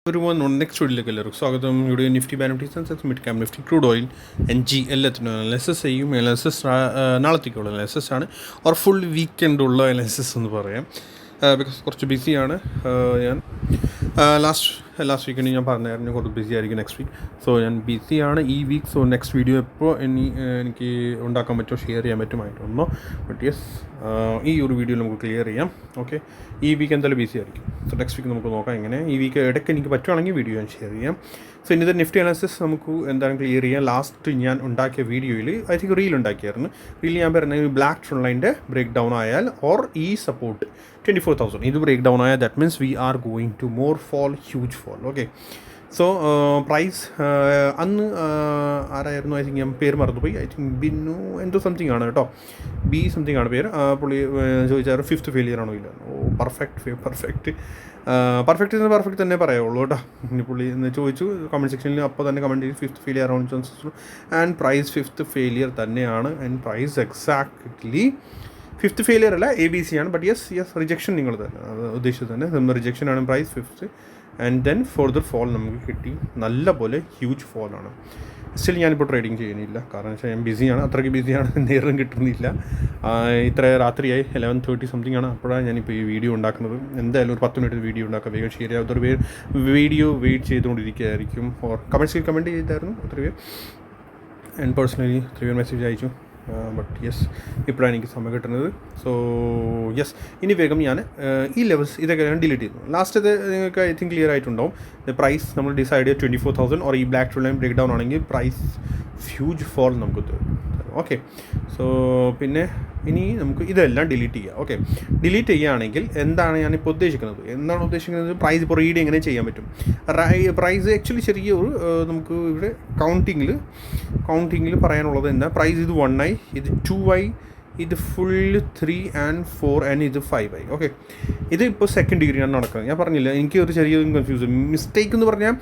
everyone on next വീഡിയോയിലേക്ക് എല്ലാവർക്കും സ്വാഗതം. ഇവിടെ Nifty bank Nifty Sensex mid cap Nifty crude oil NG എല്ലാത്തിനും അനാലിസിസ് ചെയ്യും. അനാലിസിസ് നാളത്തേക്കുള്ള അനാലിസിസ് ആണ്, ഓർ ഫുൾ വീക്കെൻഡ് ഉള്ള അനാലിസിസ് എന്ന് പറയാം. ബിക്കോസ് കുറച്ച് ബിസിയാണ് ഞാൻ. ലാസ്റ്റ് വീക്കെൻഡ് ഞാൻ പറഞ്ഞായിരുന്നു കുറച്ച് ബിസി ആയിരിക്കും നെക്സ്റ്റ് വീക്ക്. സോ ഞാൻ ബിസിയാണ് ഈ വീക്ക്. സോ നെക്സ്റ്റ് വീഡിയോ എപ്പോൾ എനിക്ക് ഉണ്ടാക്കാൻ പറ്റുമോ ഷെയർ ചെയ്യാൻ പറ്റുമായിട്ടൊന്നോ. ബട്ട് യെസ്, ഈ ഒരു വീഡിയോ നമുക്ക് ക്ലിയർ ചെയ്യാം. ഓക്കെ, ഈ വീക്ക് എന്തായാലും ബിസി ആയിരിക്കും. സോ നെക്സ്റ്റ് വീക്ക് നമുക്ക് നോക്കാം എങ്ങനെ. ഈ വീക്ക് ഇടയ്ക്ക് എനിക്ക് പറ്റുവാണെങ്കിൽ വീഡിയോ ഞാൻ ഷെയർ ചെയ്യാം. സോ ഇന്നത്തെ നിഫ്റ്റി അനാലിസിസ് നമുക്ക് എന്തായാലും ക്ലിയർ ചെയ്യാം. ലാസ്റ്റ് ഞാൻ ഉണ്ടാക്കിയ വീഡിയോയിൽ ഐ തിങ്ക് റീൽ ഉണ്ടാക്കിയായിരുന്നു. റീൽ ഞാൻ പറഞ്ഞത് ബ്ലാക്ക് ട്രെൻഡ് ബ്രേക്ക് ഡൗൺ ആയാൽ ഓർ ഈ സപ്പോർട്ട് 24,000 ഇത് ബ്രേക്ക് ഡൗൺ ആയാൽ that means we are going to more fall, huge fall. Okay, so price അന്ന് ആരായിരുന്നു, ഐ തിങ്ക് ഞാൻ പേര് മറന്നുപോയി. ഐ തിങ്ക് ബിന്നു എന്തോ സംതിങ് ആണ് കേട്ടോ, ബി സംതിങ് ആണ് പേര്. പുള്ളി ചോദിച്ചാൽ ഫിഫ്ത്ത് ഫെയിലിയർ ആണോ ഇല്ല. പെർഫെക്റ്റ് തന്നെ പറയുള്ളൂ കേട്ടോ. പുള്ളി എന്ന് ചോദിച്ചു കമൻറ്റ് സെക്ഷനിൽ, അപ്പോൾ തന്നെ കമൻറ്റ് ചെയ്തു ഫിഫ്ത്ത് ഫെയിലിയർ ആണോ ചോദിച്ചു. ആൻഡ് പ്രൈസ് ഫിഫ്ത്ത് ഫെയിലിയർ തന്നെയാണ്. And price exactly fifth failure അല്ല, ABC ആണ്. ബട്ട് യെസ് റിജക്ഷൻ നിങ്ങൾ തന്നെ ഉദ്ദേശിച്ചത് തന്നെ, റിജക്ഷൻ ആണ് price fifth. And then further fall നമുക്ക് കിട്ടി, നല്ല പോലെ ഹ്യൂജ് ഫോളാണ്. സ്റ്റിൽ ഞാനിപ്പോൾ ട്രേഡിങ് ചെയ്യുന്നില്ല, കാരണം വെച്ചാൽ ഞാൻ ബിസിയാണ്, അത്രയ്ക്ക് ബിസിയാണ്, നേരം കിട്ടുന്നില്ല. ഇത്ര രാത്രിയായി 11:30 സംതിങ് ആണ്. അപ്പോഴാണ് ഞാനിപ്പോൾ ഈ വീഡിയോ ഉണ്ടാക്കുന്നത്. എന്തായാലും ഒരു 10 മിനിറ്റ് വീഡിയോ ഉണ്ടാക്കുക, വേഗം ഷെയർ ചെയ്യാം. ഒത്തിരി പേര് വീഡിയോ വെയിറ്റ് ചെയ്തുകൊണ്ടിരിക്കുകയായിരിക്കും. ഓർ കമൻറ്റ്സിൽ കമൻറ്റ് ചെയ്തായിരുന്നു ഒത്തിരി പേര്. ആൻഡ് പേഴ്സണലി ഒത്തിരി പേര് മെസ്സേജ് അയച്ചു. ബട്ട് യെസ്, ഇപ്പോഴാണ് എനിക്ക് സമയം കിട്ടുന്നത്. സോ യെസ്, ഇനി വേഗം ഞാൻ ഈ ലെവൽസ് ഇതൊക്കെ ഞാൻ ഡിലീറ്റ് ചെയ്യുന്നു. ലാസ്റ്റ് നിങ്ങൾക്ക് ഐ തിങ്ക് ക്ലിയർ ആയിട്ടുണ്ടാവും. പ്രൈസ് നമ്മൾ ഡിസൈഡ് ചെയ്ത് 24,000 ഓർ ഈ black trend line break down ആണെങ്കിൽ പ്രൈസ് ഹ്യൂജ് ഫോൾ നമുക്ക് തരും. ഓക്കെ, സോ പിന്നെ ഇനി നമുക്ക് ഇതെല്ലാം ഡിലീറ്റ് ചെയ്യാം. ഓക്കെ, ഡിലീറ്റ് ചെയ്യുകയാണെങ്കിൽ എന്താണ് ഞാനിപ്പോൾ ഉദ്ദേശിക്കുന്നത്, പ്രൈസ് ഇപ്പോൾ റീഡ് എങ്ങനെ ചെയ്യാൻ പറ്റും. പ്രൈസ് ആക്ച്വലി ചെറിയൊരു നമുക്ക് ഇവിടെ കൗണ്ടിങ്ങിൽ പറയാനുള്ളത് എന്താ, പ്രൈസ് ഇത് 1i, ഇത് 2i, ഇത് ഫുള്ള് 3 and 4 ആൻഡ് ഇത് 5i. ഓക്കെ, ഇത് ഇപ്പോൾ സെക്കൻഡ് ഡിഗ്രിയാണ് നടക്കുന്നത്. ഞാൻ പറഞ്ഞില്ല, എനിക്ക് ഒരു ചെറിയ കൺഫ്യൂഷൻ മിസ്റ്റേക്ക് എന്ന് പറഞ്ഞാൽ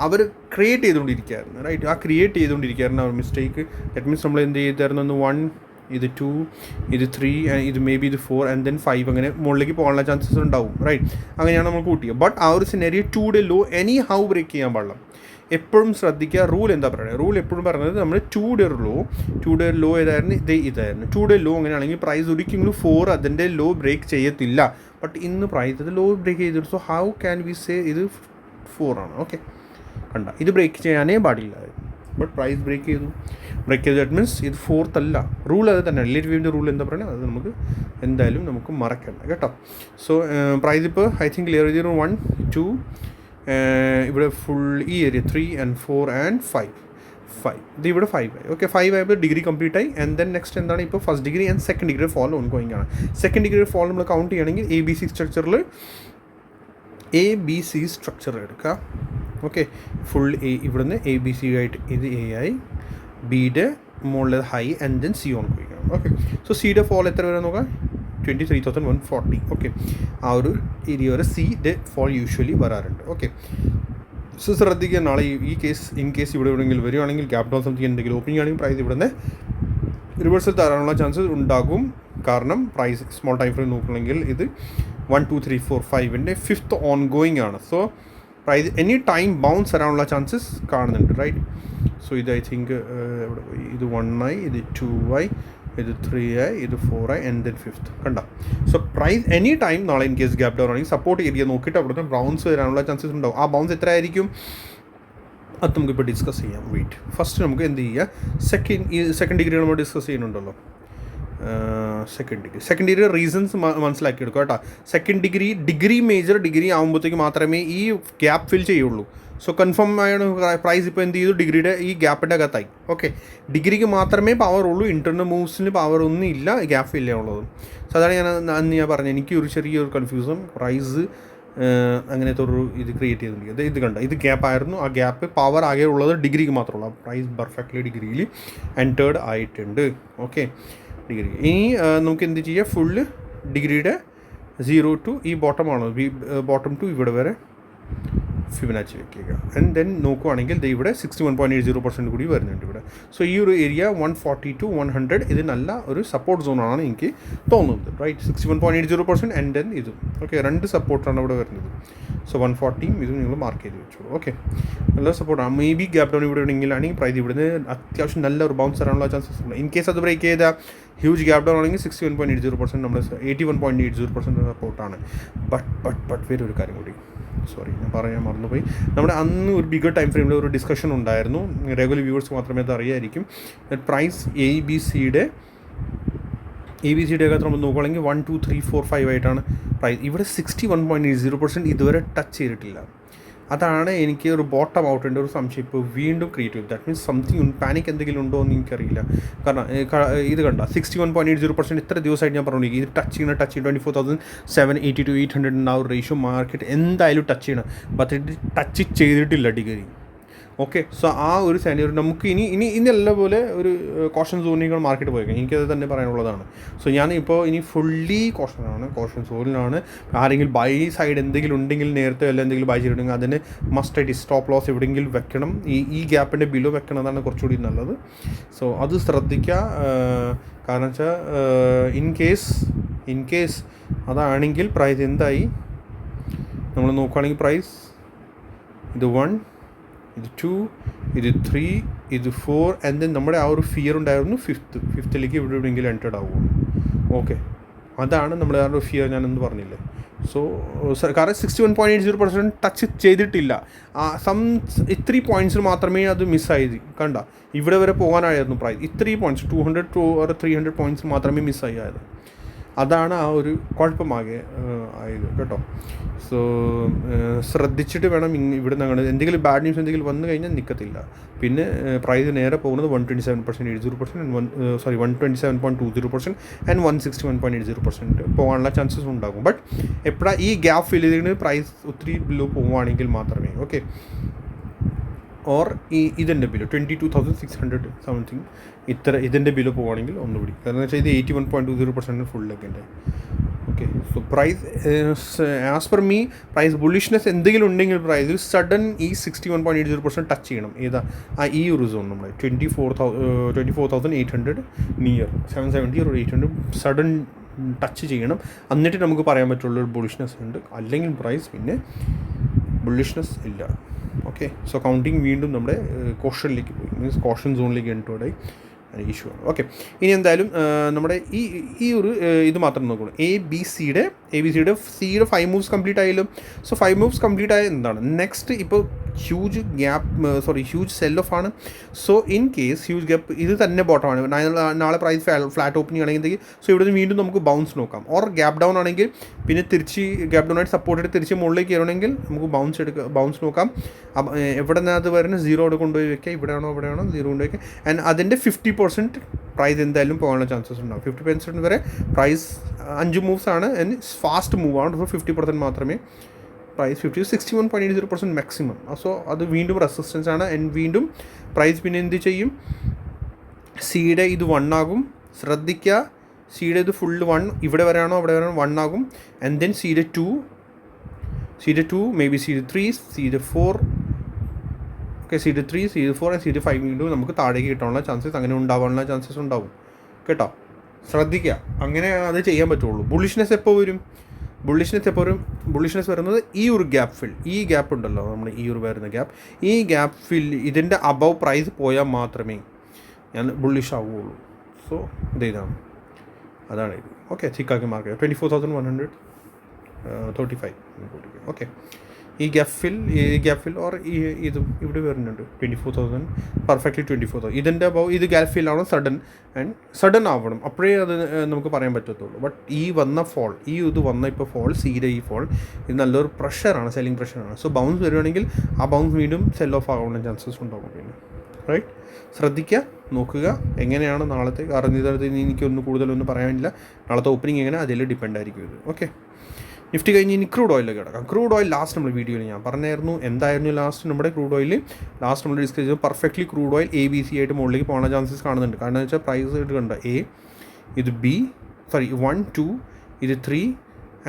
അവർ ക്രിയേറ്റ് ചെയ്തുകൊണ്ടിരിക്കുകയായിരുന്നു. റൈറ്റ്, ആ ക്രിയേറ്റ് ചെയ്തുകൊണ്ടിരിക്കുകയായിരുന്നു അവർ മിസ്റ്റേക്ക്. ദാറ്റ് മീൻസ് നമ്മൾ എന്ത് ചെയ്തായിരുന്നു, 1, ഇത് 2, ഇത് 3, ഇത് മേ ബി ഇത് 4 ആൻഡ് ദെൻ 5 അങ്ങനെ മുകളിലേക്ക് പോകാനുള്ള ചാൻസസ് ഉണ്ടാവും. റൈറ്റ്, അങ്ങനെയാണ് നമ്മൾ കൂട്ടിയത്. ബട്ട് ആ ഒരു scenario 2 low anyhow break ചെയ്യാൻ പാടില്ല. എപ്പോഴും ശ്രദ്ധിക്കുക, റൂൾ എന്താ പറയുന്നത്, റൂൾ എപ്പോഴും പറയുന്നത് നമ്മൾ 2 ലോ ഏതായിരുന്നു, ഇതായിരുന്നു 2 ലോ. അങ്ങനെയാണെങ്കിൽ പ്രൈസ് ഒരിക്കലും 4 അതിൻ്റെ ലോ ബ്രേക്ക് ചെയ്യത്തില്ല. ബട്ട് ഇന്ന് പ്രൈസ് അത് ലോ ബ്രേക്ക് ചെയ്തിട്ട്, so how can we say ഇത് 4 ആണ്. ഓക്കെ, കണ്ട, ഇത് ബ്രേക്ക് ചെയ്യാനേ പാടില്ല. ബട്ട് പ്രൈസ് ബ്രേക്ക് ചെയ്തു. ദാറ്റ് മീൻസ് ഇത് 4th അല്ല. റൂൾ അത് തന്നെ, റിലേറ്റീവിൻ്റെ റൂൾ എന്താ പറയുന്നത്, അത് നമുക്ക് എന്തായാലും നമുക്ക് മറക്കണ്ട കേട്ടോ. സോ പ്രൈസ് ഇപ്പോൾ ഐ തിങ്ക് ക്ലിയർ ചെയ്തു 1, 2, ഇവിടെ ഫുൾ ഈ ഏരിയ 3 and 4 and 5. ഇത് ഇവിടെ 5i. ഓക്കെ, 5 ആയപ്പോൾ ഡിഗ്രി കംപ്ലീറ്റ് ആയി. ആൻഡ് ദെൻ നെക്സ്റ്റ് എന്താണ്, ഇപ്പോൾ first degree and second degree fall on going ആണ്. സെക്കൻഡ് ഡിഗ്രി ഫോൾ നമ്മൾ കൗണ്ട് ചെയ്യുകയാണെങ്കിൽ ABC സ്ട്രക്ചർ എടുക്കുക. ഓക്കെ, ഫുൾ ഇവിടുന്ന് ABC ആയിട്ട് ഇത് A ആയി, ബിയുടെ മുകളിൽ high and then C on going ആണ്. ഓക്കെ, സോ സിയുടെ ഫോൾ എത്ര വരെ നോക്കാം, 23,140. ഓക്കെ, ആ ഒരു ഏരിയ വരെ സിയുടെ ഫോൾ യൂഷ്വലി വരാറുണ്ട്. ഓക്കെ, സോ ശ്രദ്ധിക്കുക, നാളെ ഈ കേസ് ഇൻ കേസ് ഇവിടെ എവിടെയെങ്കിലും വരുവാണെങ്കിൽ ഗ്യാപ് ഡൗൺ സംതിങ് എന്തെങ്കിലും ഓപ്പണിംഗ് ആണെങ്കിൽ പ്രൈസ് ഇവിടെ നിന്ന് റിവേഴ്സൽ തരാനുള്ള ചാൻസസ് ഉണ്ടാകും. കാരണം പ്രൈസ് സ്മോൾ ടൈം ഫ്രെയിം നോക്കണമെങ്കിൽ ഇത് 1, 2, 3, 4, 5ൻ്റെ 5th ഓൺ ഗോയിങ് ആണ്. So price any time bounce വരാനുള്ള ചാൻസസ് കാണുന്നുണ്ട്. റൈറ്റ്, സോ ഇത് ഐ തിങ്ക് എവിടെ പോയി, ഇത് 1i, ഇത് 2i, ഇത് 3i, ഇത് 4i ആൻഡ് ദെൻ 5th കണ്ട. സോ പ്രൈസ് എനി ടൈം നാളെ ഇൻ കേസ് ഗ്യാപ് ഡൗൺ ആണെങ്കിൽ സപ്പോർട്ട് ഏരിയ നോക്കിയിട്ട് അവിടുന്ന് ബൗൺസ് വരാനുള്ള ചാൻസസ് ഉണ്ടാവും. ആ ബൗൺസ് എത്ര ആയിരിക്കും അത് നമുക്കിപ്പോൾ ഡിസ്കസ് ചെയ്യാം. വെയിറ്റ്, ഫസ്റ്റ് നമുക്ക് എന്ത് ചെയ്യുക, സെക്കൻഡ് ഡിഗ്രി നമ്മൾ ഡിസ്കസ് ചെയ്യുന്നുണ്ടല്ലോ. സെക്കൻഡ് ഡിഗ്രി റീസൺസ് മനസ്സിലാക്കിയെടുക്കുക കേട്ടോ. സെക്കൻഡ് ഡിഗ്രി മേജർ ഡിഗ്രി ആകുമ്പോഴത്തേക്ക് മാത്രമേ ഈ ഗ്യാപ്പ് ഫിൽ ചെയ്യുള്ളൂ. സോ കൺഫേം ആണ് പ്രൈസ് ഇപ്പോൾ എന്ത് ചെയ്തു, ഡിഗ്രിയുടെ ഈ ഗ്യാപ്പിൻ്റെ അകത്തായി. ഓക്കെ, ഡിഗ്രിക്ക് മാത്രമേ പവർ ഉള്ളൂ, ഇൻറ്റർണൽ മൂവ്സിന് പവർ ഒന്നും ഇല്ല, ഗ്യാപ്പ് ഫിൽ ചെയ്യാനുള്ളത്. സോ അതാണ് അന്ന് ഞാൻ പറഞ്ഞത്, എനിക്ക് ഒരു ചെറിയൊരു കൺഫ്യൂഷൻ, പ്രൈസ് അങ്ങനത്തെ ഒരു ഇത് ക്രിയേറ്റ് ചെയ്തിട്ടുണ്ട്. ഇത് കണ്ട, ഇത് ഗ്യാപ്പ് ആയിരുന്നു, ആ ഗ്യാപ്പ് പവർ ആകെ ഉള്ളത് ഡിഗ്രിക്ക് മാത്രമുള്ള, പ്രൈസ് പെർഫെക്റ്റ്ലി ഡിഗ്രിയിൽ എൻറ്റേർഡ് ആയിട്ടുണ്ട്. ഓക്കെ, ഡിഗ്രി ഇനി നമുക്ക് എന്ത് ചെയ്യുക, ഫുള്ള് ഡിഗ്രിയുടെ 0 to ഈ ബോട്ടമാണോ, ബോട്ടം ടു ഇവിടെ വരെ ഫിബനാച്ചി വെക്കുക. ആൻഡ് ദെൻ നോക്കുവാണെങ്കിൽ ഇത് ഇവിടെ 61.80% കൂടി വരുന്നുണ്ട് ഇവിടെ. സോ ഈ ഒരു ഏരിയ 140 to 100 ഇത് നല്ല ഒരു സപ്പോർട്ട് സോണാണ് എനിക്ക് തോന്നുന്നത്. റൈറ്റ്, 61.80% ആൻഡ് ദെൻ ഇതും. ഓക്കെ, 2 സപ്പോർട്ടാണ് ഇവിടെ വരുന്നത്. സോ 140 ഇത് നിങ്ങൾ മാർക്ക് ചെയ്ത് വെച്ചോളൂ. ഓക്കെ, നല്ല സപ്പോർട്ടാണ്. മേ ബി ഗ്യാപ് ഡൗൺ ഇവിടെ ഉണ്ടെങ്കിലാണെങ്കിൽ പ്രൈസ് ഇവിടുന്ന് അത്യാവശ്യം നല്ല ഒരു ബൗൺസ് വരാനുള്ള ചാൻസസ് ഉണ്ട്. ഇൻ കേസ് അത് ബ്രേക്ക് ചെയ്താൽ ഹ്യൂജ് ഗ്യാപ് ഡൗൺ ആണെങ്കിൽ 61.80% നമ്മുടെ 81.80% സപ്പോർട്ടാണ്. ബട്ട് വേറെ ഒരു കാര്യം കൂടി, സോറി ഞാൻ പറയാൻ മറന്നുപോയി. നമ്മുടെ അന്ന് ഒരു ബിഗർ ടൈം ഫ്രെയിമിൽ ഒരു ഡിസ്കഷൻ ഉണ്ടായിരുന്നു, റെഗുലർ വ്യൂവേഴ്സ് മാത്രമേ അത് അറിയായിരിക്കും. പ്രൈസ് എ ബി സിയുടെ ഒക്കെ നമ്മൾ നോക്കുകയാണെങ്കിൽ 1 2 3 4 5 ആയിട്ടാണ് പ്രൈസ്. ഇവിടെ 61.80% ഇതുവരെ ടച്ച് ചെയ്തിട്ടില്ല. അതാണ് എനിക്ക് ഒരു ബോട്ടം ഔട്ടിൻ്റെ ഒരു സംശയം ഇപ്പോൾ വീണ്ടും ക്രിയേറ്റ് ചെയ്തു. ദാറ്റ് മീൻസ് സംതിങ് പാനിക് എന്തെങ്കിലും ഉണ്ടോ എന്ന് എനിക്കറിയില്ല. കാരണം ഇത് കണ്ട 61.80% ഇത്ര ദിവസമായിട്ട് ഞാൻ പറഞ്ഞു ഇത് ടച്ച് ചെയ്യണം 24,780 to 800 ആ ഒരു റേഷ്യോ മാർക്കറ്റ് എന്തായാലും ടച്ച് ചെയ്യണം. ബട്ട് ഇത് ടച്ച് ചെയ്തിട്ടില്ല ഡിഗ്രി. ഓക്കെ, സോ ആ ഒരു സാനിയർ നമുക്ക് ഇനി നല്ല പോലെ ഒരു കോഷൻ സോണികൾ മാർക്കറ്റ് പോയേക്കാം. എനിക്കത് തന്നെ പറയാനുള്ളതാണ്. സോ ഞാൻ ഇപ്പോൾ ഇനി ഫുള്ളി കോഷൻ സോണിലാണ്. ആരെങ്കിലും ബൈ സൈഡ് എന്തെങ്കിലും ഉണ്ടെങ്കിൽ നേരത്തെ വല്ല എന്തെങ്കിലും ബൈ ചെയ്തിട്ടുണ്ടെങ്കിൽ അതിന് മസ്റ്റായിട്ട് സ്റ്റോപ്പ് ലോസ് എവിടെയെങ്കിലും വെക്കണം. ഈ ഗ്യാപ്പിൻ്റെ ബിലോ വെക്കണതാണ് കുറച്ചുകൂടി നല്ലത്. സോ അത് ശ്രദ്ധിക്കുക. കാരണം വെച്ചാൽ ഇൻ കേസ് അതാണെങ്കിൽ പ്രൈസ് എന്തായി നമ്മൾ നോക്കുകയാണെങ്കിൽ പ്രൈസ് ഇത് 1 ഇത് 2 ഇത് 3 ഇത് 4 ആൻഡ് ദെൻ നമ്മുടെ ആ ഒരു ഫിയർ ഉണ്ടായിരുന്നു ഫിഫ്ത്തിലേക്ക് ഇവിടെ എവിടെയെങ്കിലും എൻറ്റേഡ് ആവുമോ. ഓക്കെ, അതാണ് നമ്മുടെ ആ ഒരു ഫിയർ ഞാനെന്ന് പറഞ്ഞില്ലേ. സോ കാരണം 61.80% ടച്ച് ചെയ്തിട്ടില്ല. ഇത്രേ പോയിൻറ്റ്സിൽ മാത്രമേ അത് മിസ്സായി. കണ്ട ഇവിടെ വരെ പോകാനായിരുന്നു പ്രൈസ്. ഇത്രയും പോയിൻറ്റ്സ് 200 to 300 പോയിൻറ്റ്സ് മാത്രമേ മിസ്സായത്. അതാണ് ആ ഒരു കുഴപ്പമാകെ ആയത് കേട്ടോ. സോ ശ്രദ്ധിച്ചിട്ട് വേണം ഇവിടെ നിന്ന് എന്തെങ്കിലും ബാഡ് ന്യൂസ് എന്തെങ്കിലും വന്നു കഴിഞ്ഞാൽ നിൽക്കത്തില്ല. പിന്നെ പ്രൈസ് നേരെ പോകുന്നത് 127.80% 127.20% ആൻഡ് 161.80% പോകാനുള്ള ചാൻസസ് ഉണ്ടാകും. ബട്ട് എപ്പോഴാണ് ഈ ഗ്യാപ്പ് ഫിൽ ചെയ്തിട്ട് പ്രൈസ് ഒത്തിരി ബിലോ പോവുകയാണെങ്കിൽ മാത്രമേ. ഓക്കെ, ഓർ ഇതിൻ്റെ ബിലോ 22,600 സംതിങ് ഇതിൻ്റെ ബിലോ പോവുകയാണെങ്കിൽ ഒന്നുകൂടി. കാരണം എന്ന് വെച്ചാൽ ഇത് 81.20% ഫുൾ ലെഗിൻ്റെ. Okay, so price as per me price bullishness എന്തെങ്കിലും ഉണ്ടെങ്കിൽ പ്രൈസ് സഡൻ ഈ 61.80% ടച്ച് ചെയ്യണം. ഈ ഒരു സോൺ നമ്മൾ 24,800 നിയർ 770 or 800 സഡൻ ടച്ച് ചെയ്യണം. എന്നിട്ട് നമുക്ക് പറയാൻ പറ്റുള്ളൊരു ബുള്ളിഷ്നെസ് ഉണ്ട്. അല്ലെങ്കിൽ പ്രൈസ് പിന്നെ ബുള്ളിഷ്നെസ് ഇല്ല. ഓക്കെ, സോ കൗണ്ടിങ് വീണ്ടും നമ്മുടെ കോഷനിലേക്ക് പോയി, മീൻസ് കോഷൻ സോണിലേക്ക് എൻറ്റോർഡായി ഇഷ്യൂ ആണ്. ഓക്കെ, ഇനി എന്തായാലും നമ്മുടെ ഈ ഒരു ഇത് മാത്രം നോക്കണം. എ ബി സിയുടെ സിയുടെ 5 മൂവ്സ് കംപ്ലീറ്റ് ആയാലും. സോ 5 മൂവ്സ് കംപ്ലീറ്റ് ആയ എന്താണ് നെക്സ്റ്റ് ഇപ്പോൾ ഹ്യൂജ് സെൽ ഓഫ് ആണ്. So in case huge gap ഇത് തന്നെ ബോട്ടമാണ്. നാളെ പ്രൈസ് ഫ്ലാറ്റ് ഓപ്പണിംഗ് ആണെങ്കിൽ സോ ഇവിടെ നിന്ന് വീണ്ടും നമുക്ക് ബൗൺസ് നോക്കാം. ഓർ ഗ്യാപ്പ് ഡൗൺ ആണെങ്കിൽ പിന്നെ തിരിച്ച് ഗ്യാപ്പ് ഡൗൺ ആയിട്ട് സപ്പോർട്ട് ചെയ്ത് തിരിച്ച് മുകളിലേക്ക് കയറണമെങ്കിൽ നമുക്ക് ബൗൺസ് നോക്കാം. എവിടെ നിന്ന് അത് വരുന്നത് 0 കൊണ്ടുപോയി വെക്കുക. ഇവിടെയാണോ 0 കൊണ്ടുപോയി വെക്കുക. ആൻഡ് അതിൻ്റെ 50% പ്രൈസ് എന്തായാലും പോകാനുള്ള ചാൻസസ് ഉണ്ടാവും. 50% വരെ പ്രൈസ് 5 മൂവ്സ് ആണ്. ആൻഡ് ഫാസ്റ്റ് മൂവ് ആണ്. സോ 50% മാത്രമേ പ്രൈസ് 61.80% മാക്സിമം. സോ അത് വീണ്ടും റെസിസ്റ്റൻസ് ആണ്. ആൻഡ് വീണ്ടും പ്രൈസ് പിന്നെ എന്ത് ചെയ്യും, സിയുടെ ഇത് 1 ആകും. ശ്രദ്ധിക്കുക, സിയുടെ ഇത് ഫുള്ള് 1 ഇവിടെ വരെയാണോ അവിടെ വരെയാണോ 1 ആകും. ആൻഡ് ദെൻ സിയുടെ 2 മേ ബി സിയുടെ 3 സിയുടെ 4 ഓക്കെ സിയുടെ 3 സിയുടെ 4 ആൻഡ് സിയുടെ 5 വീണ്ടും നമുക്ക് താഴേക്ക് കിട്ടാനുള്ള ചാൻസസ് അങ്ങനെ ഉണ്ടാവാനുള്ള ചാൻസസ് ഉണ്ടാവും കേട്ടോ. ശ്രദ്ധിക്കുക, അങ്ങനെ അത് ചെയ്യാൻ പറ്റുള്ളൂ. ബുള്ളിഷ്നെസ് എപ്പോൾ വരും വരുന്നത് ഈ ഒരു ഗ്യാപ്പ് ഫിൽ, ഈ ഗ്യാപ്പ് ഉണ്ടല്ലോ നമ്മൾ ഈ ഒരു വരുന്ന ഈ ഗ്യാപ്പ് ഫിൽ ഇതിൻ്റെ അബവ് പ്രൈസ് പോയാൽ മാത്രമേ ഞാൻ ബുള്ളിഷ് ആവുകയുള്ളൂ. സോ ഇതാണ് ഇത്. ഓക്കെ, ചിക്കാക്കി മാർക്ക് 24,135. ഓക്കെ, ഈ ഗ്യാപ്പ് ഫിൽ ഓർ ഇതും ഇവിടെ വരുന്നുണ്ട് 24,000 പെർഫെക്റ്റ്ലി 24,000. ഇതിൻ്റെ അബവ് ഇത് ഗ്യാപ്പ് ഫിൽ ആവണം സഡൻ ആവണം. അപ്പോഴേ അത് നമുക്ക് പറയാൻ പറ്റത്തുള്ളൂ. ബട്ട് ഇത് വന്ന ഇപ്പോൾ ഫോൾ സിയുടെ ഈ ഫോൾ ഇത് നല്ലൊരു പ്രഷറാണ്, സെല്ലിംഗ് പ്രഷറാണ്. സോ ബൗൺസ് വരുവാണെങ്കിൽ ആ ബൗൺസ് വീണ്ടും സെൽ ഓഫ് ആവാനുള്ള ചാൻസസ് ഉണ്ടാകും. പിന്നെ റൈറ്റ്, ശ്രദ്ധിക്കുക, നോക്കുക എങ്ങനെയാണ് നാളത്തെ. കാരണം ഇതിനകത്ത് എനിക്കൊന്നും കൂടുതലൊന്നും പറയാനില്ല. നാളത്തെ ഓപ്പണിംഗ് എങ്ങനെ അതിൽ ഡിപ്പെൻഡ് ആയിരിക്കും ഇത്. ഓക്കെ, നിഫ്റ്റി കഴിഞ്ഞ് ഇനി ക്രൂഡ് ഓയിലേക്ക് കിടക്കാം. ക്രൂഡ് ഓയിൽ ലാസ്റ്റ് നമ്മൾ വീഡിയോയിൽ ഞാൻ പറഞ്ഞായിരുന്നു എന്തായിരുന്നു നമ്മുടെ ക്രൂഡ് ഓയിൽ നമ്മൾ ഡിസ്കസ് ചെയ്തു. പെർഫെക്റ്റ്ലി ക്രൂഡ് ഓയിൽ ABC ആയിട്ട് മുകളിലേക്ക് പോകാനുള്ള ചാൻസസ് കാണുന്നുണ്ട്. കാരണം എന്ന് വെച്ചാൽ പ്രൈസ് ഇത് കണ്ട ഇത് 1 2 ഇത് 3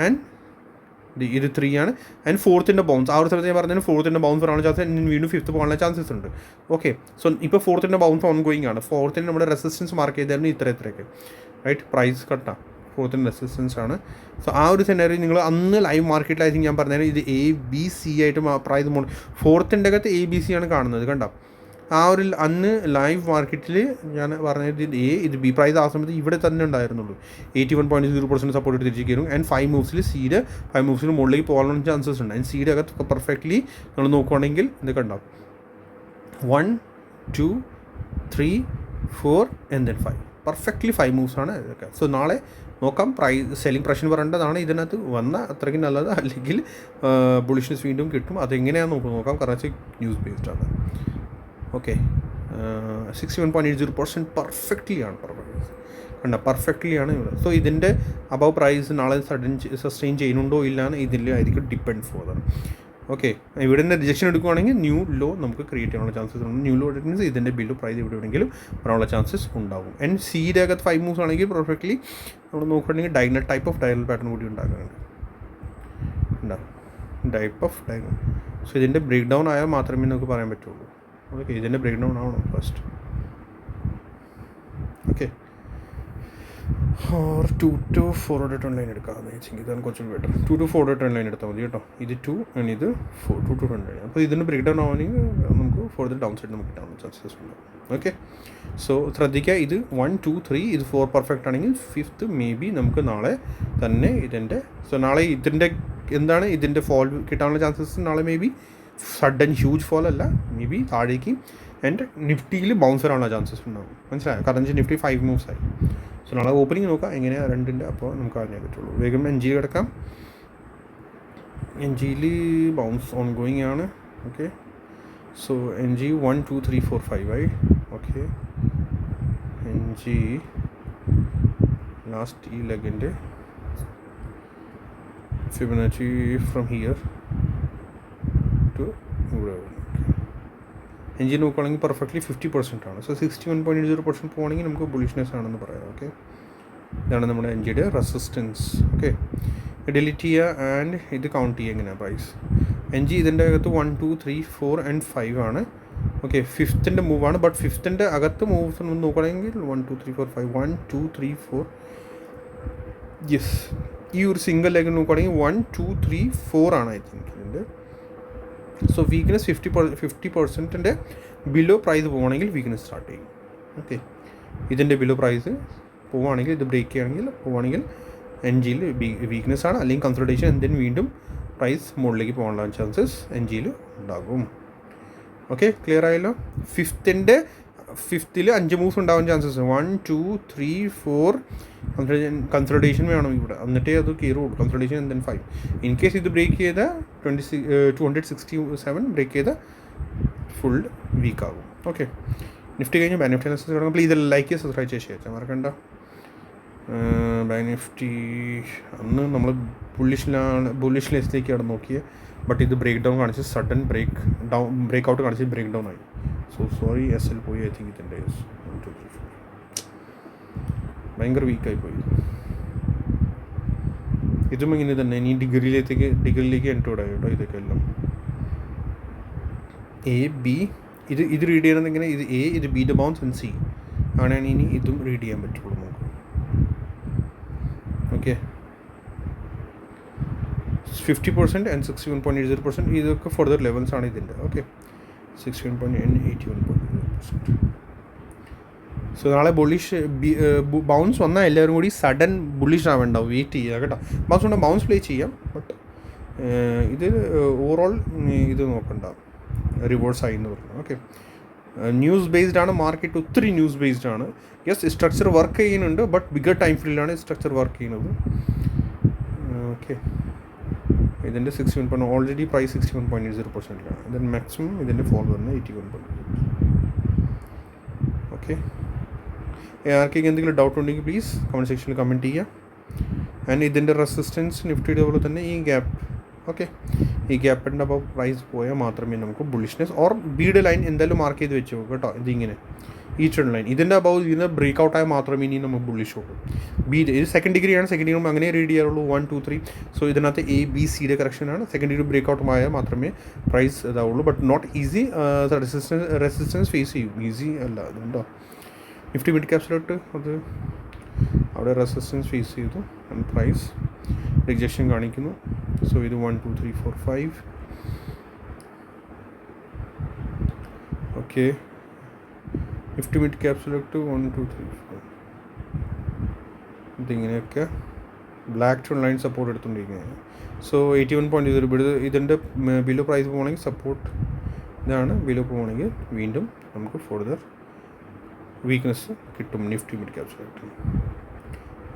ആൻഡ് ഇത് 3 ആണ്. ആൻഡ് ഫോർത്തിൻ്റെ ബൗൺസ് ആ ഒരു സ്ഥലത്ത് ഞാൻ പറഞ്ഞാൽ ഫോർത്തിൻ്റെ ബൗൺസ് വരാനുള്ള ചാൻസ് വീണ്ടും 5th പോകാനുള്ള ചാൻസസ് ഉണ്ട്. ഓക്കെ, സോ ഇപ്പോൾ ഫോർത്തിൻ്റെ ബൗൺസ് ഓൺ ഗോയിങ് ആണ്. ഫോർത്തിന് നമ്മുടെ റെസിസ്റ്റൻസ് മാർക്ക് ചെയ്തായിരുന്നു ഇത്രയൊക്കെ റൈറ്റ്. പ്രൈസ് കട്ടാം ഫോർത്തിൻ്റെ റെസിസ്റ്റൻസ് ആണ്. സോ ആ ഒരു സെനാരിയോ നിങ്ങൾ അന്ന് ലൈവ് മാർക്കറ്റിലായിരിക്കും ഞാൻ പറഞ്ഞാൽ ഇത് ABC ആയിട്ട് പ്രൈസ് ഫോർത്തിൻ്റെ അകത്ത് ABC ആണ് കാണുന്നത്. കണ്ടോ, ആ ഒരു അന്ന് ലൈവ് മാർക്കറ്റിൽ ഞാൻ പറഞ്ഞത് ഇത് B പ്രൈസ് ആ സമയത്ത് ഇവിടെ തന്നെ ഉണ്ടായിരുന്നുള്ളൂ. 81.0% സപ്പോർട്ട് തിരിച്ചു കയറും. ആൻഡ് 5 മൂവ്സിൽ സീഡ് 5 മൂവ്സിൽ മുകളിലേക്ക് പോകാനുള്ള ചാൻസസ് ഉണ്ട്. ആൻഡ് സീഡ് അകത്ത് പെർഫെക്റ്റ്ലി നമ്മൾ നോക്കുകയാണെങ്കിൽ ഇത് കണ്ടോ, 1 2 3 4 and then 5 പെർഫെക്റ്റ്ലി 5 മൂവ്സാണ് ഇതൊക്കെ. സോ നാളെ നോക്കാം. സെല്ലിംഗ് പ്രഷർ പറയേണ്ടതാണ് ഇതിനകത്ത് വന്ന അത്രയ്ക്ക് നല്ലത്, അല്ലെങ്കിൽ ബുളിഷ്നെസ് വീണ്ടും കിട്ടും. അതെങ്ങനെയാണെന്ന് നോക്കാം. കറൻസി ന്യൂസ് ബേസ്ഡ് ആണ്. ഓക്കെ, 61.80% പെർഫെക്റ്റ്ലി ആണ്. കണ്ട പെർഫെക്റ്റ്ലി ആണ് ഇവിടെ. സോ ഇതിൻ്റെ അബവ് പ്രൈസ് നാളെ സസ്റ്റെയിൻ ചെയ്യുന്നുണ്ടോ ഇല്ലാന്ന് ഇതിലായിരിക്കും ഡിപ്പെൻഡ് ഫോർ. ഓക്കെ, ഇവിടെ നിന്ന് റിജക്ഷൻ എടുക്കുകയാണെങ്കിൽ ന്യൂ ലോ നമുക്ക് ക്രിയേറ്റ് ചെയ്യാനുള്ള ചാൻസസ് ഉണ്ട്. ന്യൂ ലോ മീൻസ് ഇതിൻ്റെ ബില്ല് പ്രൈസ് ഇവിടെ എവിടെയെങ്കിലും വരാനുള്ള ചാൻസസ് ഉണ്ടാകും. ആൻഡ് സീയുടെ അകത്ത് 5 മൂവ്സ് ആണെങ്കിൽ പെർഫെക്റ്റ്ലി നമ്മൾ നോക്കുകയാണെങ്കിൽ diagonal type of diagonal pattern കൂടി ഉണ്ടാകുന്നുണ്ട്. Type of diagonal. സോ ഇതിൻ്റെ ബ്രേക്ക് ഡൗൺ ആയാൽ മാത്രമേ നമുക്ക് പറയാൻ പറ്റുള്ളൂ. ഓക്കെ, ഇതിൻ്റെ ബ്രേക്ക് ഡൗൺ ആവണം first. Okay, or 2 to 4 trend line എടുക്കാമെന്ന് വെച്ചെങ്കിൽ ഇതാണ് കുറച്ചും ബെറ്റർ. 2 to 4 ട്രെൻഡ് ലൈൻ എടുത്താൽ മതി കേട്ടോ. ഇത് 2 ആൻഡ് ഇത് 4, 2 to ട്രെൻഡ് ലൈൻ. അപ്പോൾ ഇതിൻ്റെ ബ്രേക്ക് ഡൗൺ ആവണമെങ്കിൽ നമുക്ക് ഫോർത്ത് ഡൗൺ സൈഡ് നമുക്ക് കിട്ടാനുള്ള ചാൻസസ് ഉണ്ട്. ഓക്കെ, സോ ശ്രദ്ധിക്കുക, ഇത് 1 2 3 ഇത് 4 പെർഫെക്റ്റ് ആണെങ്കിൽ 5th മേ ബി നമുക്ക് നാളെ തന്നെ ഇതിൻ്റെ നാളെ ഇതിൻ്റെ എന്താണ് ഇതിൻ്റെ ഫോൾ കിട്ടാനുള്ള ചാൻസസ് നാളെ maybe sudden huge fall അല്ല, മേ ബി താഴേക്ക്. ആൻഡ് നിഫ്റ്റിയിൽ ബൗൺസ് വരാനുള്ള ചാൻസസ് ഉണ്ടാകും. മനസ്സിലായോ? കറൻറ്റ് നിഫ്റ്റി 5 മൂവ്സ് ആയി. സോ നാളെ ഓപ്പണിംഗ് നോക്കാം എങ്ങനെയാണ് രണ്ടിൻ്റെ, അപ്പോൾ നമുക്ക് അറിയാൻ പറ്റുള്ളൂ. വേഗം NG കിടക്കാം. NGയിൽ ബൗൺസ് ഓൺ ഗോയിങ് ആണ്. ഓക്കെ, സോ NG 1 2 3 4 5 ആയി. ഓക്കെ, NG ലാസ്റ്റ് ഈ ലെഗിൻ്റെ ഫിബൊനാച്ചി ഫ്രം ഹിയർ ടു ഇവിടെ. NG നോക്കുകയാണെങ്കിൽ പെർഫെക്റ്റ്ലി 50% ആണ്. സോ 61.80% പോകുകയാണെങ്കിൽ നമുക്ക് ബുളിഷ്നെസ് ആണെന്ന് പറയാം. ഓക്കെ, ഇതാണ് നമ്മുടെ NGയുടെ റെസിസ്റ്റൻസ്. ഓക്കെ, ഡിലീറ്റ് ചെയ്യുക ആൻഡ് ഇത് കൗണ്ട് ചെയ്യുക എങ്ങനെയാണ് പ്രൈസ്. NG ഇതിൻ്റെ അകത്ത് 1 2 3 4 and 5 ആണ്. Okay, 5th മൂവാണ്. ബട്ട് 5th അകത്ത് മൂവ്സ് ഒന്ന് നോക്കുകയാണെങ്കിൽ 1 2 3 4 5 1 2 3 4 യെസ്. ഈ ഒരു സിംഗിൾ ലെഗ് നോക്കുകയാണെങ്കിൽ 1 2 3 4 ആണ് ഐ തിങ്ക് ഇതിൻ്റെ. സോ വീക്ക്നെസ് 50% ബിലോ പ്രൈസ് പോവുകയാണെങ്കിൽ വീക്ക്നെസ് സ്റ്റാർട്ട് ചെയ്യും. ഓക്കെ, ഇതിൻ്റെ ബിലോ പ്രൈസ് പോവുകയാണെങ്കിൽ ഇത് ബ്രേക്ക് പോവുകയാണെങ്കിൽ NGയിൽ വീക്ക്നെസ് ആണ്, അല്ലെങ്കിൽ കൺസൾട്ടേഷൻ എന്തെങ്കിലും വീണ്ടും പ്രൈസ് മുകളിലേക്ക് പോകാനുള്ള ചാൻസസ് NGയിൽ ഉണ്ടാകും. ഓക്കെ, ക്ലിയർ ആയല്ലോ? 5th 5 മൂവ്സ് ഉണ്ടാവാൻ ചാൻസസ് 1 2 3 4 കൺസൾട്ടേഷൻ വേണം ഇവിടെ, എന്നിട്ടേ അത് കയറുള്ളൂ. Consultation and then 5. In case ഇത് ബ്രേക്ക് ചെയ്ത 267 ബ്രേക്ക് ചെയ്ത ഫുൾ വീക്ക് ആകും. ഓക്കെ, നിഫ്റ്റി കഴിഞ്ഞ് ബാങ്ക് നിഫ്റ്റി അനാലിസിസ് തുടങ്ങും. പ്ലീസ് ലൈക്ക് ചെയ്യുക, സബ്സ്ക്രൈബ് ചെയ്യുക, ഷെയർ ചെയ്യാൻ മറക്കണ്ട. ബാങ്ക് നിഫ്റ്റി അന്ന് നമ്മൾ ബുള്ളിഷ് ലിസ്റ്റിലേക്കാണ് നോക്കിയത്. ബട്ട് ഇത് ബ്രേക്ക് ഡൗൺ കാണിച്ച് സഡൻ ബ്രേക്ക് ഔട്ട് കാണിച്ച് ബ്രേക്ക് ഡൗൺ ആയി. സോ സോറി, SL പോയി. ഐ തിങ്ക് ഇതിൻ്റെ ഭയങ്കര വീക്കായി പോയി. ഇതും ഇങ്ങനെ തന്നെ ഇനി ഡിഗ്രിയിലേക്ക് എൻട്രോഡ് ആയി കേട്ടോ. ഇതൊക്കെ എല്ലാം AB ഇത് റീഡ് ചെയ്യണമെന്ന് ഇങ്ങനെ ഇത് A ഇത് B യുടെ ബൗൺസ് ആൻഡ് C അങ്ങനെയാണ് ഇനി ഇതും റീഡ് ചെയ്യാൻ പറ്റുള്ളൂ നമുക്ക്. ഓക്കെ, 50% ആൻഡ് 61.80% ഇതൊക്കെ ഫർദർ ലെവൽസ് ആണ് ഇതിൻ്റെ. ഓക്കെ, 61.81%. സോ നാളെ ബൗൺസ് വന്നാൽ എല്ലാവരും കൂടി സഡൻ ബുള്ളിഷ് ആവേണ്ടാവും. വെയിറ്റ് ചെയ്യുക കേട്ടോ. ബൗൺസ് ഉണ്ടെങ്കിൽ ബൗൺസ് പ്ലേ ചെയ്യാം. ബട്ട് ഇത് ഓവറോൾ ഇത് നോക്കണ്ട, റിവേഴ്സ് ആയി എന്ന് പറഞ്ഞു. ഓക്കെ, ന്യൂസ് ബേസ്ഡ് ആണ് മാർക്കറ്റ്, ഒത്തിരി ന്യൂസ് ബേസ്ഡ് ആണ്. യെസ്, സ്ട്രക്ചർ വർക്ക് ചെയ്യുന്നുണ്ട്. ബട്ട് ബിഗർ ടൈം ഫ്രീയിലാണ് സ്ട്രക്ചർ വർക്ക് ചെയ്യുന്നത്. ഓക്കെ, ഇതിൻ്റെ 61 ഓൾറെഡി പ്രൈസ് 61.80%ലാണ്. ഇതിന് മാക്സിമം ഇതിൻ്റെ ഫോൾ വരുന്നത് 81%. ഓക്കെ, ആർക്കെങ്കിലും എന്തെങ്കിലും ഡൗട്ട് ഉണ്ടെങ്കിൽ പ്ലീസ് കമൻറ്റ് സെക്ഷനിൽ കമൻറ്റ് ചെയ്യുക. ആൻഡ് ഇതിൻ്റെ റെസിസ്റ്റൻസ് നിഫ്റ്റിയുടെ പോലെ തന്നെ ഈ ഗ്യാപ്പ്. ഓക്കെ, ഈ ഗ്യാപ്പിൻ്റെ അപ്പോൾ പ്രൈസ് പോയാൽ മാത്രമേ നമുക്ക് ബുള്ളിഷ്നെസ് ഓർ ബീഡ് ലൈൻ എന്തായാലും മാർക്ക് ചെയ്ത് വെച്ച് പോകും കേട്ടോ. ഇതിങ്ങനെ ഈ ട്രെൻഡ് ലൈൻ ഇതിൻ്റെ അബവ് ഇതിന് ബ്രേക്ക് ഔട്ടായാൽ മാത്രമേ ഇനി നമുക്ക് ബുള്ളിഷ് പോകും. ഇത് സെക്കൻഡ് ഡിഗ്രിയാണ്. സെക്കൻഡ് ഡിഗ്രി അങ്ങനെ റീഡ് ചെയ്യാറുള്ളൂ 1 2 3. സോ ഇതിനകത്ത് ABCയുടെ കറക്ഷനാണ്. സെക്കൻഡ് ഡിഗ്രി ബ്രേക്ക് ഔട്ട് ആയാൽ മാത്രമേ പ്രൈസ് ഇതാവുള്ളൂ. But not easy. Resistance face ചെയ്യും. ഈസി അല്ല അതുകൊണ്ടോ. നിഫ്റ്റി മിഡ് ക്യാപ്സിലോട്ട് അത് അവിടെ റെസിസ്റ്റൻസ് ഫേസ് ചെയ്തു ആൻഡ് പ്രൈസ് റിജക്ഷൻ കാണിക്കുന്നു. സോ ഇത് 1 2 3 4 5. Okay, nifty mid cap select 1 2 3 4. ഇതിങ്ങനെയൊക്കെ ബ്ലാക്ക് ടു ലൈൻ സപ്പോർട്ട് എടുത്തുകൊണ്ടിരിക്കുകയാണ്. സോ 81.0 ഇതിൻ്റെ ബിലോ പ്രൈസ് പോകണമെങ്കിൽ സപ്പോർട്ട് ഇതാണ്, ബിലോ പോകണമെങ്കിൽ വീണ്ടും നമുക്ക് ഫർദർ വീക്ക്നെസ് കിട്ടും നിഫ്റ്റി മിഡ് ക്യാപ് സെലക്ട്.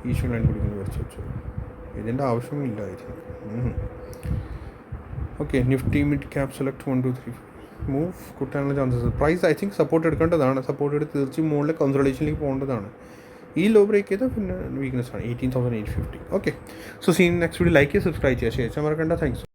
ഈ ലൈൻ കൂടി വരച്ച് വെച്ചു, ഇതിൻ്റെ ആവശ്യമില്ലായിരുന്നു. Okay, nifty mid cap select 1 2 3 move കിട്ടാനുള്ള chances. Price I think support എടുക്കേണ്ടതാണ്, സപ്പോർട്ട് എടുത്ത് തീർച്ചയായും മുകളിലെ കൺസോളിഡേഷനിലേക്ക് പോകേണ്ടതാണ്. ഈ ലോ ബ്രേക്ക് ചെയ്താൽ പിന്നെ വീക്ക്നെസ് ആണ് 18,850. Okay, so seen next video. Like ചെയ്യുക, സബ്സ്ക്രൈബ് ചെയ്യുക, ഷെയർ ചെയ്യാൻ മറക്കണ്ട. താങ്ക്സ്.